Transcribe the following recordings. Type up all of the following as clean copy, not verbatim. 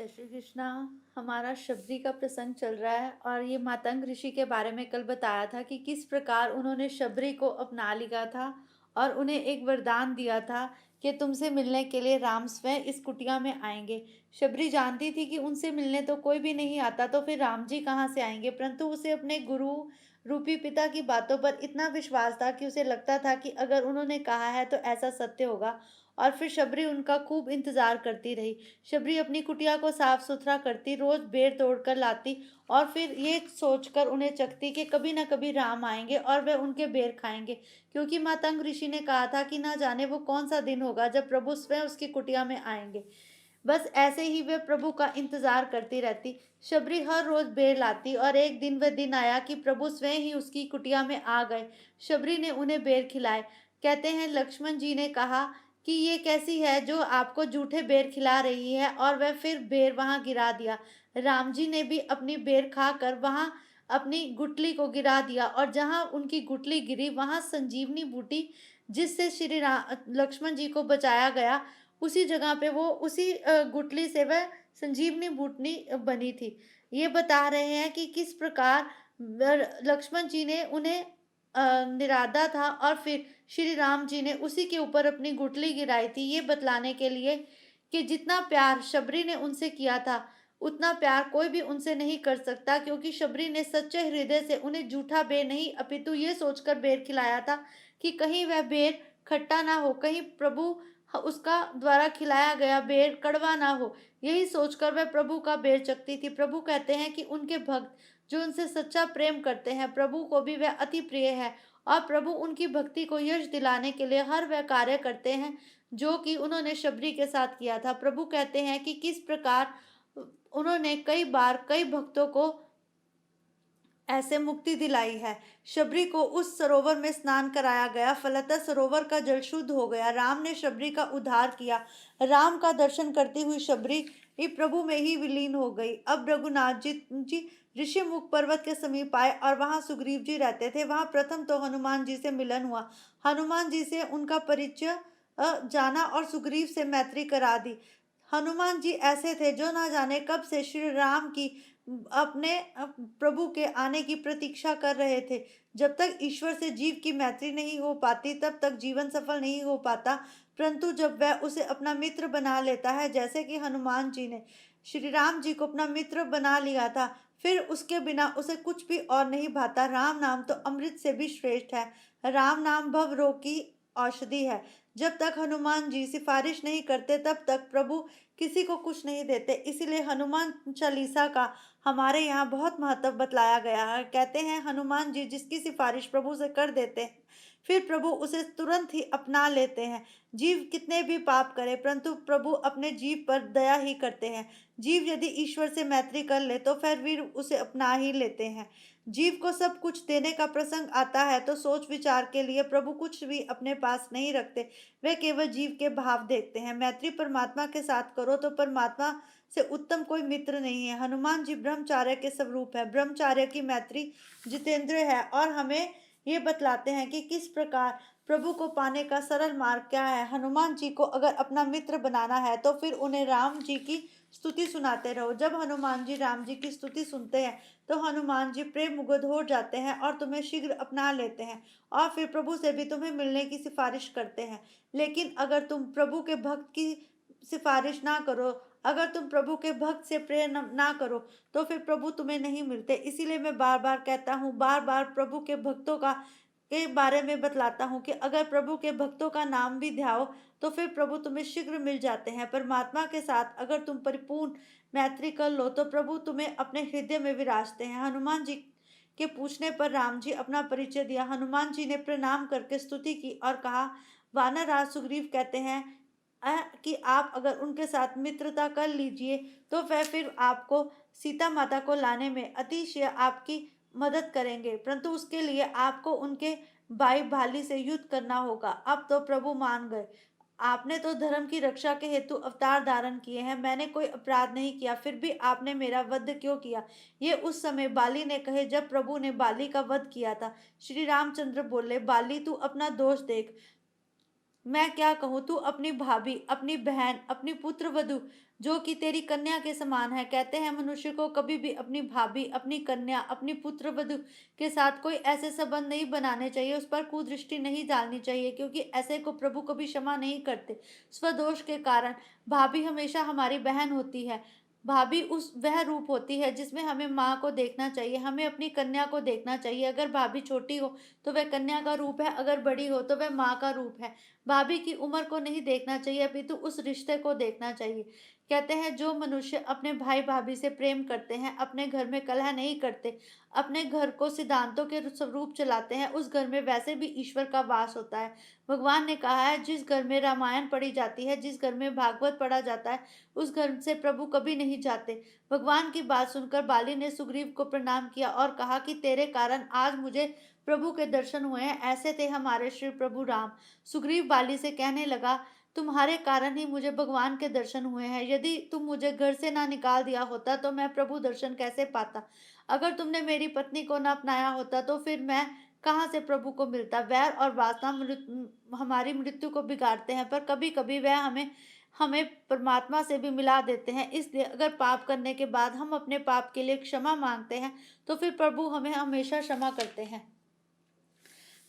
जय श्री कृष्णा। हमारा शबरी का प्रसंग चल रहा है और ये मातंग ऋषि के बारे में कल बताया था कि किस प्रकार उन्होंने शबरी को अपना लिया था और उन्हें एक वरदान दिया था कि तुमसे मिलने के लिए राम स्वयं इस कुटिया में आएंगे। शबरी जानती थी कि उनसे मिलने तो कोई भी नहीं आता, तो फिर राम जी कहाँ से आएंगे, परंतु उसे अपने गुरु रूपी पिता की बातों पर इतना विश्वास था कि उसे लगता था कि अगर उन्होंने कहा है तो ऐसा सत्य होगा। और फिर शबरी उनका खूब इंतजार करती रही। शबरी अपनी कुटिया को साफ सुथरा करती, रोज बेर तोड़कर लाती और फिर ये सोचकर उन्हें चखती कि कभी न कभी राम आएंगे और वे उनके बेर खाएंगे, क्योंकि मातंग ऋषि ने कहा था कि ना जाने वो कौन सा दिन होगा जब प्रभु स्वयं उसकी कुटिया में आएंगे। बस ऐसे ही वे प्रभु का इंतजार करती रहती। शबरी हर रोज बेर लाती और एक दिन वह दिन आया कि प्रभु स्वयं ही उसकी कुटिया में आ गए। शबरी ने उन्हें बेर खिलाए। कहते हैं लक्ष्मण जी ने कहा कि ये कैसी है जो आपको जूठे बेर खिला रही है, और वह फिर बेर वहां गिरा दिया। राम जी ने भी अपनी बेर खाकर वहां अपनी गुटली को गिरा दिया, और जहां उनकी गुटली गिरी वहां संजीवनी बूटी जिससे श्री राम लक्ष्मण जी को बचाया गया, उसी जगह पे वो उसी गुटली से वह संजीवनी बूटनी बनी थी। ये बता रहे हैं कि किस प्रकार लक्ष्मण जी ने उन्हें निरादा था और फिर श्री राम जी ने उसी के ऊपर अपनी गुटली गिराई थी, ये बतलाने के लिए कि जितना प्यार शबरी ने उनसे किया था उतना प्यार कोई भी उनसे नहीं कर सकता, क्योंकि शबरी ने सच्चे हृदय से उन्हें झूठा बेर नहीं अपितु ये सोचकर बेर खिलाया था कि कहीं वह बेर खट्टा ना हो, कहीं प्रभु उसका द्वारा खिलाया गया बेर कड़वा ना हो। यही सोचकर वह प्रभु का बेर चखती थी। प्रभु कहते हैं कि उनके भक्त जो उनसे सच्चा प्रेम करते हैं, प्रभु को भी वह अति प्रिय है, और प्रभु उनकी भक्ति को यश दिलाने के लिए हर वह कार्य करते हैं जो कि उन्होंने शबरी के साथ किया था। प्रभु कहते हैं कि किस प्रकार उन्होंने कई बार कई भक्तों को ऐसे मुक्ति दिलाई है। शबरी को उस सरोवर में स्नान कराया गया, फलतः सरोवर का जल शुद्ध हो गया। राम ने शबरी का उद्धार किया। राम का दर्शन करती हुई शबरी प्रभु में ही विलीन हो गई। अब रघुनाथ जी ऋषिमुख पर्वत के समीप आए और वहां सुग्रीव जी रहते थे। वहां प्रथम तो हनुमान जी से मिलन हुआ। हनुमान जी से उनका परिचय जाना और सुग्रीव से मैत्री करा दी। हनुमान जी ऐसे थे जो ना जाने कब से श्री राम की अपने प्रभु के आने की प्रतीक्षा कर रहे थे। जब तक ईश्वर से जीव की मैत्री नहीं हो पाती तब तक जीवन सफल नहीं हो पाता, परंतु जब वह उसे अपना मित्र बना लेता है, जैसे कि हनुमान जी ने श्री राम जी को अपना मित्र बना लिया था, फिर उसके बिना उसे कुछ भी और नहीं भाता। राम नाम तो अमृत से भी श्रेष्ठ है। राम नाम भव रोग की औषधि है। जब तक हनुमान जी सिफारिश नहीं करते तब तक प्रभु किसी को कुछ नहीं देते। इसीलिए हनुमान चालीसा का हमारे यहाँ बहुत महत्व बतलाया गया है। कहते हैं हनुमान जी जिसकी सिफारिश प्रभु से कर देते हैं, फिर प्रभु उसे तुरंत ही अपना लेते हैं। जीव कितने भी पाप करे परंतु प्रभु अपने जीव पर दया ही करते हैं। जीव यदि ईश्वर से मैत्री कर ले तो फिर वीर उसे अपना ही लेते हैं। जीव को सब कुछ देने का प्रसंग आता है तो सोच विचार के लिए प्रभु कुछ भी अपने पास नहीं रखते। वे केवल जीव के भाव देखते हैं। मैत्री परमात्मा के साथ करो तो परमात्मा से उत्तम कोई मित्र नहीं है। हनुमान जी ब्रह्मचार्य के स्वरूप है। ब्रह्मचार्य की मैत्री जितेंद्र है और हमें ये बतलाते हैं कि किस प्रकार प्रभु को पाने का सरल मार्ग क्या है। हनुमान जी को अगर अपना मित्र बनाना है तो फिर उन्हें राम जी की स्तुति सुनाते रहो। जब हनुमान जी राम जी की स्तुति सुनते हैं तो हनुमान जी प्रेम मुग्ध हो जाते हैं और तुम्हें शीघ्र अपना लेते हैं, और फिर प्रभु से भी तुम्हें मिलने की सिफारिश करते हैं। लेकिन अगर तुम प्रभु के भक्त की सिफारिश ना करो, अगर तुम प्रभु के भक्त से प्रेम ना करो तो फिर प्रभु तुम्हें नहीं मिलते। इसीलिए मैं बार बार कहता हूँ, बार बार प्रभु के भक्तों का के बारे में बतलाता हूँ कि अगर प्रभु के भक्तों का नाम भी ध्याओ तो फिर प्रभु तुम्हें शीघ्र मिल जाते हैं। परमात्मा के साथ अगर तुम परिपूर्ण मैत्री कर लो तो प्रभु तुम्हें अपने हृदय में विराजते हैं। हनुमान जी के पूछने पर राम जी अपना परिचय दिया। हनुमान जी ने प्रणाम करके स्तुति की और कहा, वानर राज सुग्रीव कहते हैं कि आप अगर उनके साथ मित्रता कर लीजिए तो वह फिर आपको सीता माता को लाने में अतिशय आपकी मदद करेंगे, परंतु उसके लिए आपको उनके भाई भाली से युद्ध करना होगा। अब तो प्रभु मान गए। आपने तो धर्म की रक्षा के हेतु अवतार धारण किए हैं। मैंने कोई अपराध नहीं किया, फिर भी आपने मेरा वध क्यों किया। ये उस समय बाली ने कहे जब प्रभु ने बाली का वध किया था। श्री रामचंद्र बोले, बाली तू अपना दोष देख। मैं क्या कहूँ, तू अपनी भाभी, अपनी बहन, अपनी पुत्र वधू जो कि तेरी कन्या के समान है। कहते हैं मनुष्य को कभी भी अपनी भाभी, अपनी कन्या, अपनी पुत्र वधू के साथ कोई ऐसे संबंध नहीं बनाने चाहिए, उस पर कुदृष्टि नहीं डालनी चाहिए, क्योंकि ऐसे को प्रभु कभी क्षमा नहीं करते। स्वदोष के कारण भाभी हमेशा हमारी बहन होती है। भाभी उस वह रूप होती है जिसमें हमें माँ को देखना चाहिए, हमें अपनी कन्या को देखना चाहिए। अगर भाभी छोटी हो तो वह कन्या का रूप है, अगर बड़ी हो तो वह माँ का रूप है। भाभी की उम्र को नहीं देखना चाहिए, अपितु उस रिश्ते को देखना चाहिए। कहते हैं जो मनुष्य अपने भाई भाभी से प्रेम करते हैं, अपने घर में कलह नहीं करते, अपने घर को सिद्धांतों के स्वरूप चलाते हैं, उस घर में वैसे भी ईश्वर का वास होता है। भगवान ने कहा है, जिस घर में रामायण पढ़ी जाती है, जिस घर में भागवत पढ़ा जाता है, उस घर से प्रभु कभी नहीं जाते। भगवान की बात सुनकर बाली ने सुग्रीव को प्रणाम किया और कहा कि तेरे कारण आज मुझे प्रभु के दर्शन हुए हैं। ऐसे थे हमारे श्री प्रभु राम। सुग्रीव बाली से कहने लगा, तुम्हारे कारण ही मुझे भगवान के दर्शन हुए हैं। यदि तुम मुझे घर से ना निकाल दिया होता तो मैं प्रभु दर्शन कैसे पाता। अगर तुमने मेरी पत्नी को न अपनाया होता तो फिर मैं कहाँ से प्रभु को मिलता। वैर और वासना हमारी मृत्यु को बिगाड़ते हैं, पर कभी कभी वह हमें हमें परमात्मा से भी मिला देते हैं। इसलिए अगर पाप करने के बाद हम अपने पाप के लिए क्षमा मांगते हैं तो फिर प्रभु हमें हमेशा क्षमा करते हैं।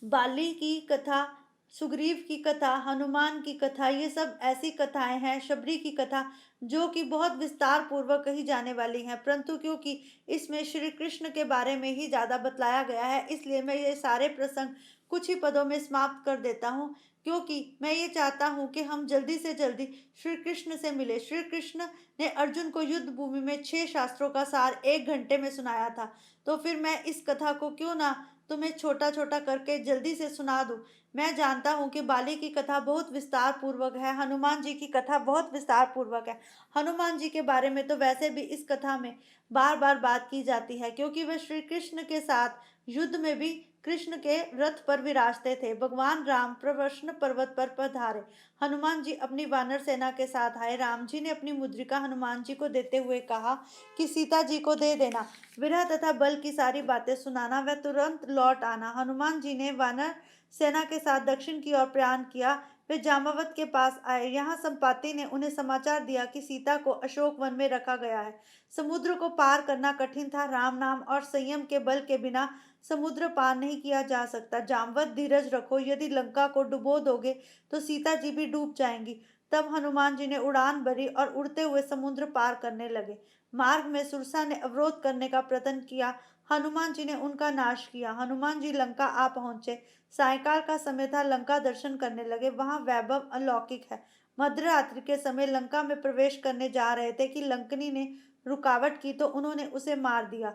बाली की कथा, सुग्रीव की कथा, हनुमान की कथा, ये सब ऐसी कथाएं हैं, शबरी की कथा, जो कि बहुत विस्तार पूर्वक कही जाने वाली हैं, परंतु क्योंकि इसमें श्री कृष्ण के बारे में ही ज़्यादा बतलाया गया है, इसलिए मैं ये सारे प्रसंग कुछ ही पदों में समाप्त कर देता हूँ, क्योंकि मैं ये चाहता हूँ कि हम जल्दी से जल्दी श्री कृष्ण से मिले। श्री कृष्ण ने अर्जुन को युद्ध भूमि में 6 शास्त्रों का सार 1 घंटे में सुनाया था, तो फिर मैं इस कथा को क्यों ना तुम्हें छोटा छोटा करके जल्दी से सुना दूं। मैं जानता हूँ कि बाली की कथा बहुत विस्तार पूर्वक है, हनुमान जी की कथा बहुत विस्तार पूर्वक है। हनुमान जी के बारे में तो वैसे भी इस कथा में बार बार बात की जाती है, क्योंकि वे श्री कृष्ण के साथ युद्ध में भी कृष्ण के रथ पर विराजते थे। भगवान राम प्रवर्ण पर्वत पर पधारे, हनुमान जी अपनी वानर सेना के साथ आए। राम जी ने अपनी मुद्रिका हनुमान जी को देते हुए कहा कि सीता जी को दे देना, विरह तथा बल की सारी बातें सुनाना, वह तुरंत लौट आना। हनुमान जी ने वानर सेना के साथ दक्षिण की ओर प्रयाण किया। वे जामावत के पास आए। यहाँ संपाति ने उन्हें समाचार दिया कि सीता को अशोक वन में रखा गया है। समुद्र को पार करना कठिन था। राम नाम और संयम के बल के बिना समुद्र पार नहीं किया जा सकता। जामवत, धीरज रखो, यदि लंका को डुबो दोगे तो सीता जी भी डूब जाएंगी। तब हनुमान जी ने उड़ान भरी और उड़ते हुए समुद्र पार करने लगे। मार्ग में सुरसा ने अवरोध करने का प्रयत्न किया, हनुमान जी ने उनका नाश किया। हनुमान जी लंका आ पहुंचे। सायकाल का समय था, लंका दर्शन करने लगे। वहां वैभव अलौकिक है। मध्यरात्रि के समय लंका में प्रवेश करने जा रहे थे कि लंकनी ने रुकावट की तो उन्होंने उसे मार दिया।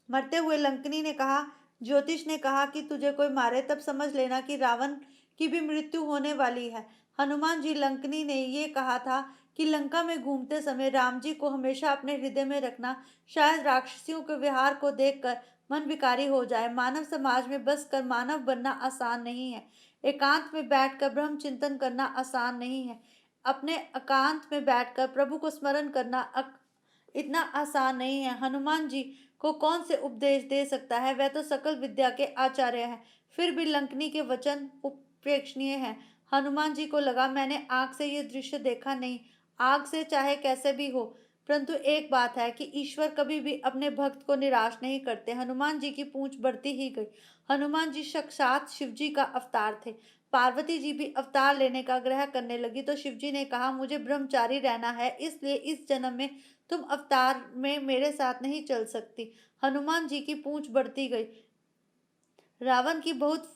मरते हुए लंकनी ने कहा, ज्योतिष ने कहा कि तुझे कोई मारे तब समझ लेना कि रावण की भी मृत्यु होने वाली है। हनुमान जी लंकनी ने ये कहा था कि लंका में घूमते समय राम जी को हमेशा अपने हृदय में रखना। शायद राक्षसियों के व्यवहार को देखकर मन विकारी हो जाए। मानव समाज में बस कर मानव बनना आसान नहीं है। एकांत में बैठकर ब्रह्म चिंतन करना आसान नहीं है। अपने एकांत में बैठकर प्रभु को स्मरण करना इतना आसान नहीं है। हनुमान जी को कौन से उपदेश दे सकता है, वह तो सकल विद्या के आचार्य हैं। फिर भी लंकनी के वचन उपेक्षणीय हैं। हनुमान जी को लगा, मैंने आंख से ये दृश्य देखा नहीं। आग से चाहे कैसे भी हो, परंतु एक बात है कि ईश्वर कभी भी अपने भक्त को निराश नहीं करते। हनुमान जी की पूंछ बढ़ती ही गई। हनुमान जी साक्षात शिव जी का अवतार थे। पार्वती जी भी अवतार लेने का आग्रह करने लगी तो शिव जी ने कहा, मुझे ब्रह्मचारी रहना है, इसलिए इस जन्म में तुम अवतार में मेरे साथ नहीं चल सकती। हनुमान जी की पूंछ बढ़ती गई। रावण की बहुत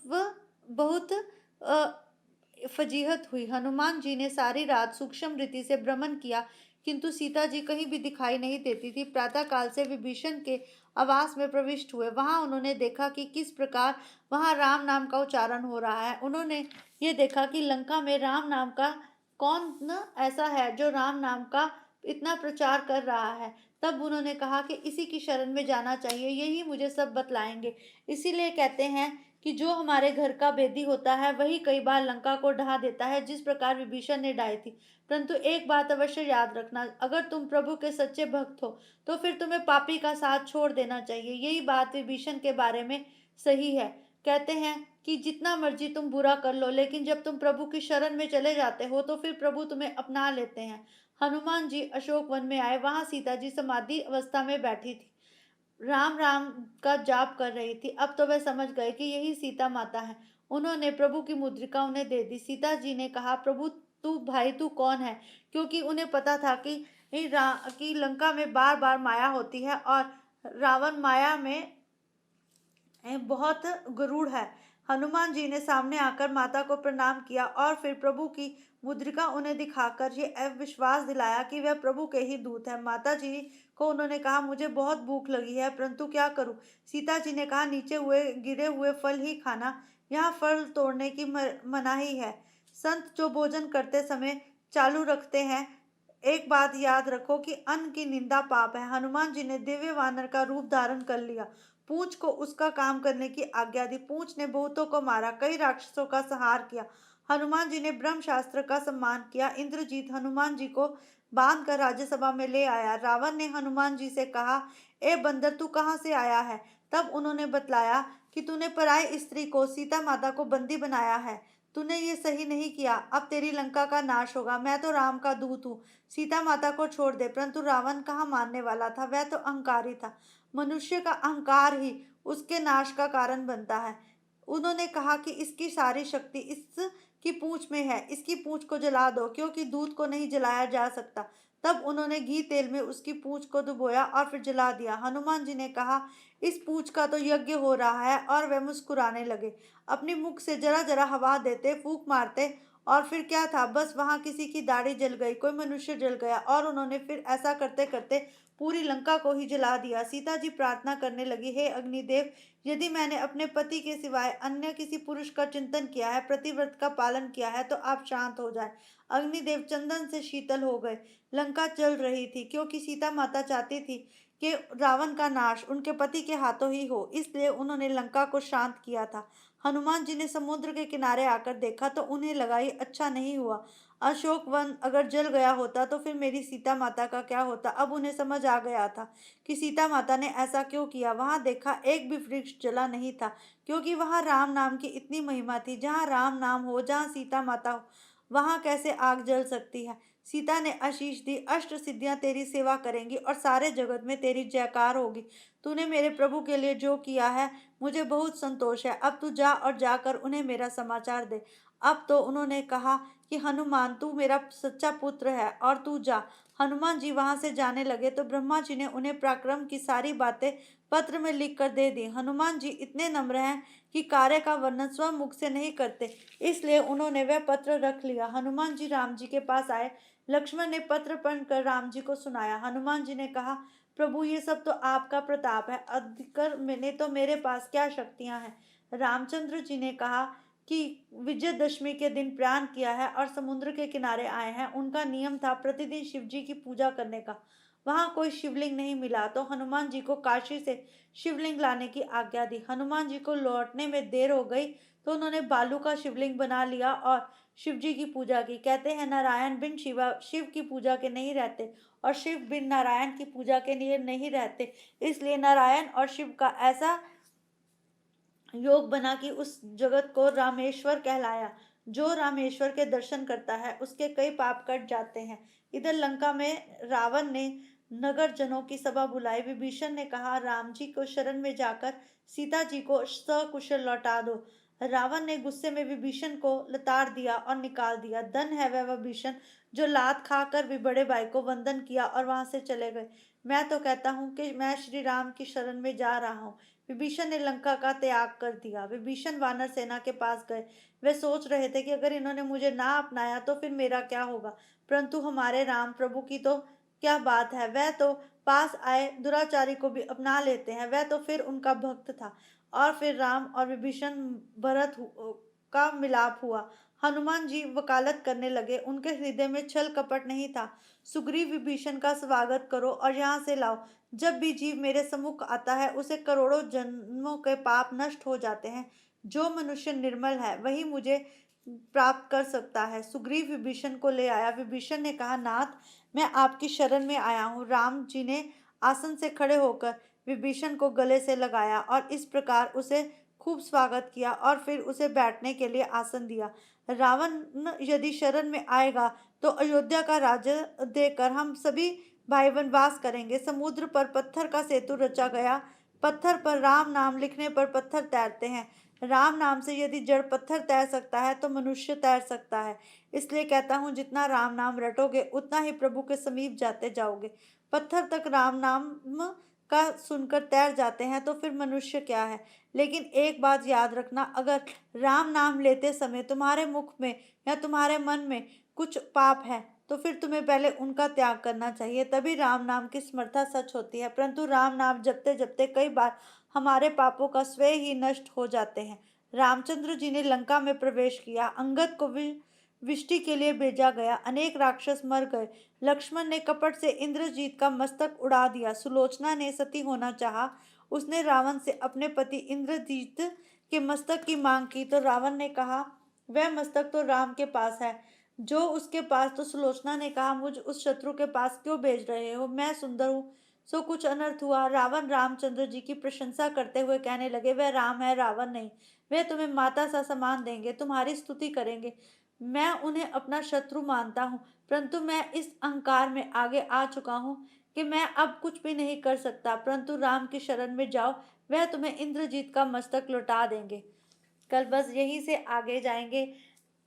फजीहत हुई। हनुमान जी ने सारी रात सूक्ष्म रीति से भ्रमण किया, किंतु सीता जी कहीं भी दिखाई नहीं देती थी। प्रातः काल से विभीषण के आवास में प्रविष्ट हुए। वहां उन्होंने देखा कि किस प्रकार वहां राम नाम का उच्चारण हो रहा है। उन्होंने ये देखा कि लंका में राम नाम का कौन न ऐसा है जो राम नाम का इतना प्रचार कर रहा है। तब उन्होंने कहा कि इसी की शरण में जाना चाहिए, यही मुझे सब बतलाएंगे। इसीलिए कहते हैं कि जो हमारे घर का बेदी होता है वही कई बार लंका को ढहा देता है, जिस प्रकार विभीषण ने ढाई थी। परंतु एक बात अवश्य याद रखना, अगर तुम प्रभु के सच्चे भक्त हो तो फिर तुम्हें पापी का साथ छोड़ देना चाहिए। यही बात विभीषण के बारे में सही है। कहते हैं कि जितना मर्जी तुम बुरा कर लो, लेकिन जब तुम प्रभु की शरण में चले जाते हो तो फिर प्रभु तुम्हें अपना लेते हैं। हनुमान जी अशोक वन में आए, वहां सीता जी समाधि अवस्था में बैठी थी, राम राम का जाप कर रही थी। अब तो वह समझ गए कि यही सीता माता है। उन्होंने प्रभु की मुद्रिका उन्हें दे दी। सीता जी ने कहा, प्रभु तू भाई तू कौन है? क्योंकि उन्हें पता था कि लंका में बार बार माया होती है और रावण माया में बहुत गरूड़ है। हनुमान जी ने सामने आकर माता को प्रणाम किया और फिर प्रभु की मुद्रिका उन्हें दिखाकर ये विश्वास दिलाया कि वह प्रभु के ही दूत है। माता जी को उन्होंने कहा, मुझे बहुत भूख लगी है, परंतु क्या करूं? सीता जी ने कहा, नीचे हुए गिरे हुए फल ही खाना, यहाँ फल तोड़ने की मनाही है। संत जो भोजन करते समय चालू रखते हैं, एक बात याद रखो कि अन्न की निंदा पाप है। हनुमान जी ने दिव्य वानर का रूप धारण कर लिया, पूंछ को उसका काम करने की आज्ञा दी। पूंछ ने बहुतों को मारा, कई राक्षसों का संहार किया। हनुमान जी ने ब्रह्म शास्त्र का सम्मान किया। इंद्रजीत हनुमान जी को बांध कर राज्यसभा में ले आया। रावण ने हनुमान जी से कहा, ए बंदर तू कहाँ से आया है? तब उन्होंने बतलाया कि तूने पराई स्त्री को, सीता माता को बंदी बनाया है। तूने ये सही नहीं किया, अब तेरी लंका का नाश होगा। मैं तो राम का दूत हूँ, सीता माता को छोड़ दे। परंतु रावण कहाँ मानने वाला था, वह तो अहंकारी था। मनुष्य का अहंकार ही उसके नाश का कारण बनता है। उन्होंने कहा कि इसकी सारी शक्ति इसकी पूंछ में है, इसकी पूंछ को जला दो, क्योंकि दूध को नहीं जलाया जा सकता। तब उन्होंने घी तेल में उसकी पूंछ को डुबोया और फिर जला दिया। हनुमान जी ने कहा, इस पूंछ का तो यज्ञ हो रहा है। और वे मुस्कुराने लगे, अपनी मुख से जरा जरा हवा देते, फूंक मारते। और फिर क्या था, बस वहां किसी की दाढ़ी जल गई, कोई मनुष्य जल गया, और उन्होंने फिर ऐसा करते करते पूरी लंका को ही जला दिया। सीता जी प्रार्थना करने लगी, हे अग्निदेव, यदि मैंने अपने पति के सिवाय अन्य किसी पुरुष का चिंतन किया है, प्रतिव्रत का पालन किया है, तो आप शांत हो जाए। अग्निदेव चंदन से शीतल हो गए। लंका चल रही थी, क्योंकि सीता माता चाहती थी कि रावण का नाश उनके पति के हाथों ही हो, इसलिए उन्होंने लंका को शांत किया था। हनुमान जी ने समुद्र के किनारे आकर देखा तो उन्हें लगा ये अच्छा नहीं हुआ। अशोक वन अगर जल गया होता तो फिर मेरी सीता माता का क्या होता? अब उन्हें समझ आ गया था कि सीता माता ने ऐसा क्यों किया। वहां देखा, एक भी वृक्ष जला नहीं था, क्योंकि वहां राम नाम की इतनी महिमा थी। जहां राम नाम हो, जहां सीता माता हो, वहां कैसे आग जल सकती है? सीता ने आशीष दी, अष्ट सिद्धियां तेरी सेवा करेंगी और सारे जगत में तेरी जयकार होगी। तूने मेरे प्रभु के लिए जो किया है, मुझे बहुत संतोष है। अब तू जा और जाकर उन्हें मेरा समाचार दे। अब तो उन्होंने कहा कि हनुमान तू मेरा सच्चा पुत्र है और तू जा। हनुमान जी वहां से जाने लगे तो ब्रह्मा जी ने उन्हें पराक्रम की सारी बातें पत्र में लिख कर दे दी। हनुमान जी इतने नम्र हैं कि कार्य का वर्णन स्वयं मुख से नहीं करते, इसलिए उन्होंने वह पत्र रख लिया। हनुमान जी राम जी के पास आए। लक्ष्मण ने पत्र पढ़कर राम जी को सुनाया। हनुमान जी ने कहा, प्रभु ये सब तो आपका प्रताप है, अधिकर मैंने तो मेरे पास क्या शक्तियां हैं? रामचंद्र जी ने कहा कि विजयदशमी के दिन प्रयाण किया है और समुद्र के किनारे आए हैं। उनका नियम था प्रतिदिन शिव जी की पूजा करने का। वहां कोई शिवलिंग नहीं मिला तो हनुमान जी को काशी से शिवलिंग लाने की आज्ञा दी। हनुमान जी को लौटने में देर हो गई तो उन्होंने बालू का शिवलिंग बना लिया और शिव जी की पूजा की। कहते हैं, नारायण बिन शिव की पूजा के नहीं रहते और शिव बिन नारायण की पूजा के लिए नहीं रहते। इसलिए नारायण और शिव का ऐसा योग बना कि उस जगत को रामेश्वर कहलाया। जो रामेश्वर के दर्शन करता है उसके कई पाप कट जाते हैं। इधर लंका में रावण ने नगर जनों की सभा बुलाई। विभीषण ने कहा, राम जी को शरण में जाकर सीता जी को सकुशल लौटा दो। रावण ने गुस्से में विभीषण को लताड़ दिया और निकाल दिया। धन है वह विभीषण जो लात खाकर भी बड़े भाई को वंदन किया और वहां से चले गए। मैं तो कहता हूँ कि मैं श्री राम की शरण में जा रहा हूँ। विभीषण ने लंका का त्याग कर दिया। विभीषण वानर सेना के पास गए। वे सोच रहे थे कि अगर इन्होंने मुझे ना अपनाया तो फिर मेरा क्या होगा। परंतु हमारे राम प्रभु की तो क्या बात है, वह तो पास आए दुराचारी को भी अपना लेते हैं। वह तो फिर उनका भक्त था। और फिर राम और विभीषण का मिलाप हुआ। हनुमान जी वकालत करने लगे। उनके हृदय में छल कपट नहीं था। सुग्रीव, विभीषण का स्वागत करो और यहाँ से लाओ। जब भी जीव मेरे सम्मुख आता है उसे करोड़ों जन्मों के पाप नष्ट हो जाते हैं। जो मनुष्य निर्मल है वही मुझे प्राप्त कर सकता है। सुग्रीव विभीषण को ले आया। विभीषण ने कहा, नाथ मैं आपकी शरण में आया हूँ। राम जी ने आसन से खड़े होकर विभीषण को गले से लगाया और इस प्रकार उसे खूब स्वागत किया और फिर उसे बैठने के लिए आसन दिया। रावण यदि शरण में आएगा तो अयोध्या का राज्य देकर हम सभी भाई वनवास करेंगे। समुद्र पर पत्थर का सेतु रचा गया, पत्थर पर राम नाम लिखने पर पत्थर तैरते हैं। राम नाम से यदि जड़ पत्थर तैर सकता है तो मनुष्य तैर सकता है। इसलिए कहता हूँ, जितना राम नाम रटोगे उतना ही प्रभु के समीप जाते जाओगे। पत्थर तक राम नाम का सुनकर तैर जाते हैं तो फिर मनुष्य क्या है। लेकिन एक बात याद रखना, अगर राम नाम लेते समय तुम्हारे मुख में या तुम्हारे मन में कुछ पाप है तो फिर तुम्हें पहले उनका त्याग करना चाहिए, तभी राम नाम की समर्था सच होती है। परंतु राम नाम जपते जपते कई बार हमारे पापों का स्वयं ही नष्ट हो जाते हैं। रामचंद्र जी ने लंका में प्रवेश किया, अंगद को विष्टि के लिए भेजा गया, अनेक राक्षस मर गए। लक्ष्मण ने कपट से इंद्रजीत का मस्तक उड़ा दिया। सुलोचना ने सती होना चाहा, उसने रावण से अपने पति इंद्रजीत के मस्तक की मांग की तो रावण ने कहा वह मस्तक तो राम के पास है जो उसके पास। तो सुलोचना ने कहा, मुझ उस शत्रु के पास क्यों भेज रहे हो, मैं सुंदर हूँ। सो कुछ अनर्थ हुआ। रावण रामचंद्र जी की प्रशंसा करते हुए कहने लगे, वह राम है, रावण नहीं। वे तुम्हें माता सा सम्मान देंगे, तुम्हारी स्तुति करेंगे। मैं उन्हें अपना शत्रु मानता हूँ, परंतु मैं इस अहंकार में आगे आ चुका हूँ कि मैं अब कुछ भी नहीं कर सकता। परंतु राम की शरण में जाओ, वह तुम्हें इंद्रजीत का मस्तक लौटा देंगे। कल बस यहीं से आगे जाएंगे।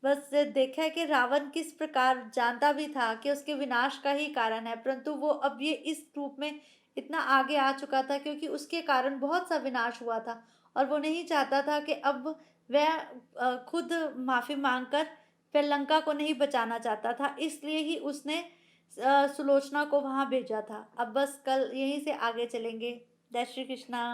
बस देखा है कि रावण किस प्रकार जानता भी था कि उसके विनाश का ही कारण है, परंतु वो अब ये इस रूप में इतना आगे आ चुका था क्योंकि उसके कारण बहुत सा विनाश हुआ था और वो नहीं चाहता था कि अब वह खुद माफी मांगकर फिर लंका को नहीं बचाना चाहता था, इसलिए ही उसने सुलोचना को वहां भेजा था। अब बस कल यहीं से आगे चलेंगे। जय श्री कृष्णा।